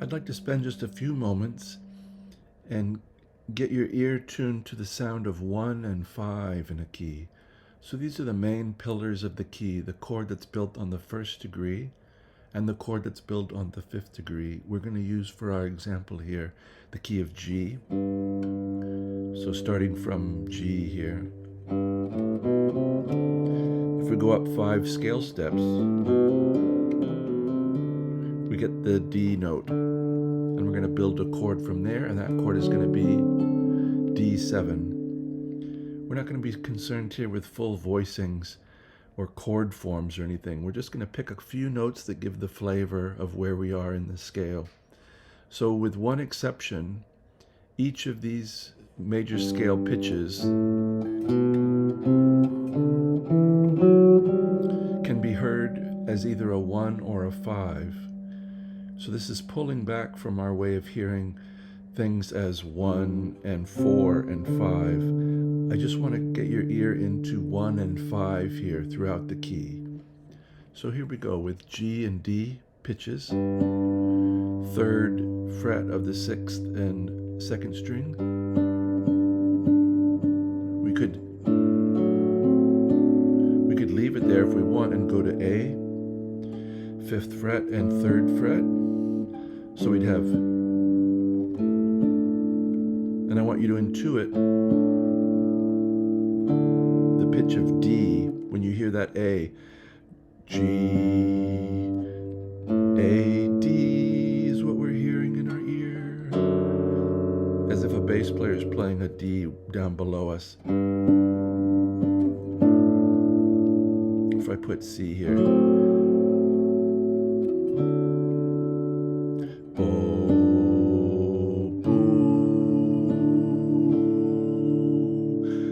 I'd like to spend just a few moments and get your ear tuned to the sound of 1 and 5 in a key. So these are the main pillars of the key, the chord that's built on the first degree and the chord that's built on the fifth degree. We're going to use for our example here the key of G. So starting from G here. If we go up 5 scale steps, we get the D note. And we're going to build a chord from there, and that chord is going to be D7. We're not going to be concerned here with full voicings or chord forms or anything. We're just going to pick a few notes that give the flavor of where we are in the scale. So with one exception, each of these major scale pitches can be heard as either a 1 or a 5. So this is pulling back from our way of hearing things as 1 and 4 and 5. I just want to get your ear into 1 and 5 here throughout the key. So here we go with G and D pitches, 3rd fret of the 6th and 2nd string. We could leave it there if we want and go to A, 5th fret and 3rd fret. So we'd have, and I want you to intuit the pitch of D when you hear that A. G, A, D is what we're hearing in our ear. As if a bass player is playing a D down below us. If I put C here.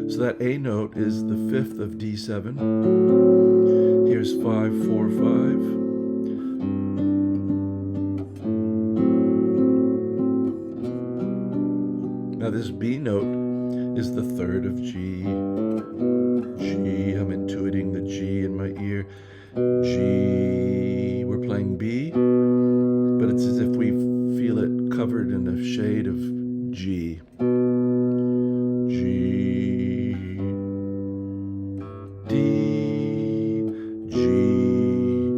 So that A note is the 5th of D7. Here's 5, 4, 5. Now this B note is the 3rd of G. G, I'm intuiting the G in my ear. G, we're playing B, but it's as if we feel it covered in a shade of G. G, D, G.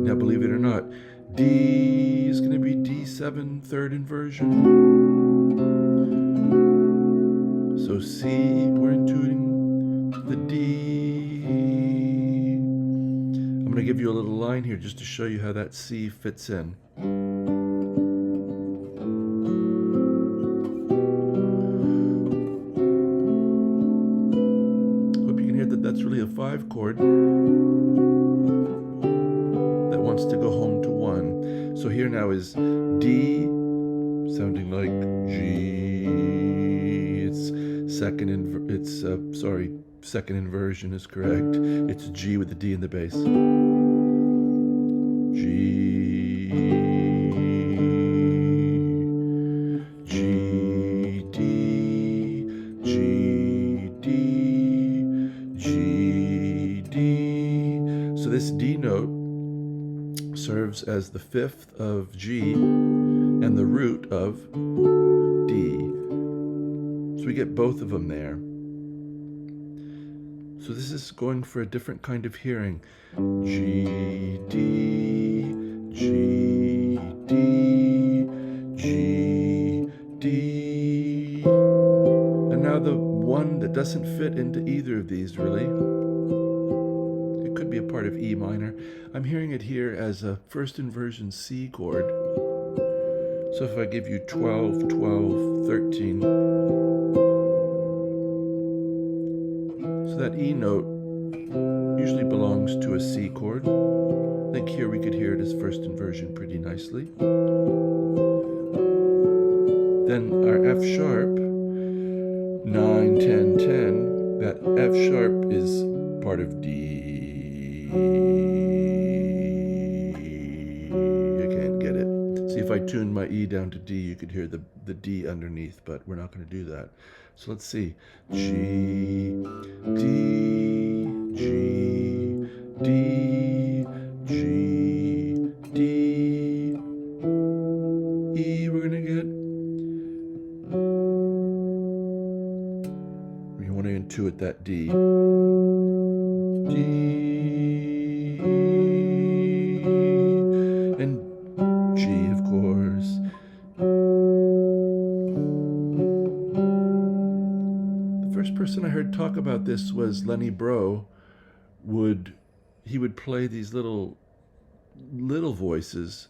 Now believe it or not, D is going to be D7, 3rd inversion. So C, we're intuiting the D. I'm going to give you a little line here just to show you how that C fits in. Hope you can hear that that's really a 5 chord that wants to go home to 1. So here now is D sounding like G. It's second inversion is correct. It's G with the D in the bass. G, G, D, G, D, G, D. So this D note serves as the 5th of G and the root of D. So we get both of them there. So this is going for a different kind of hearing. G, D, G, D, G, D. And now the one that doesn't fit into either of these really. It could be a part of E minor. I'm hearing it here as a 1st inversion C chord. So if I give you 12, 12, 13. So that E note usually belongs to a C chord. I think here we could hear it as 1st inversion pretty nicely. Then our F sharp, 9, 10, 10, that F sharp is part of D. I can't get it. See, if I tune my E down to D, you could hear the D underneath, but we're not going to do that. So let's see. G, D, G, D, G, D, E. We're going D. G. And G, of course. The first person I heard talk about this was Lenny Breau. He would play these little voices,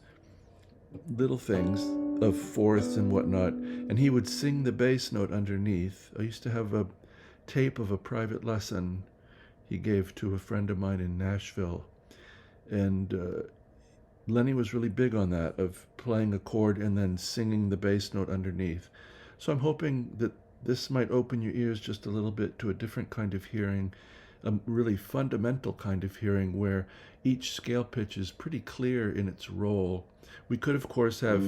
little things of fourths and whatnot, and he would sing the bass note underneath. I used to have a tape of a private lesson he gave to a friend of mine in Nashville, and Lenny was really big on that, of playing a chord and then singing the bass note underneath. So I'm hoping that this might open your ears just a little bit to a different kind of hearing, a really fundamental kind of hearing where each scale pitch is pretty clear in its role. We could, of course, have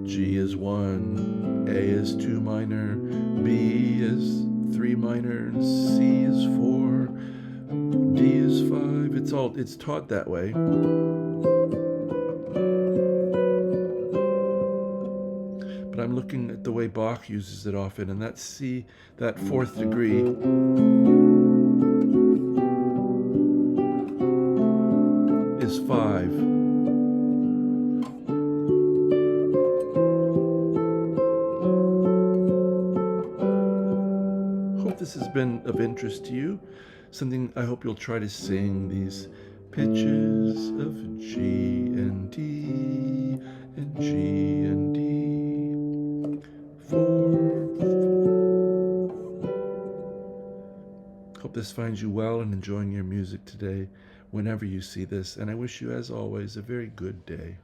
G is 1, A is 2 minor, B is 3 minor, C is 4, D is 5. It's taught that way. But I'm looking at the way Bach uses it often, and that C, that fourth degree, is 5. Hope this has been of interest to you. Something I hope you'll try to sing, these pitches of G and D and G and D. 4. Hope this finds you well and enjoying your music today whenever you see this, and I wish you, as always, a very good day.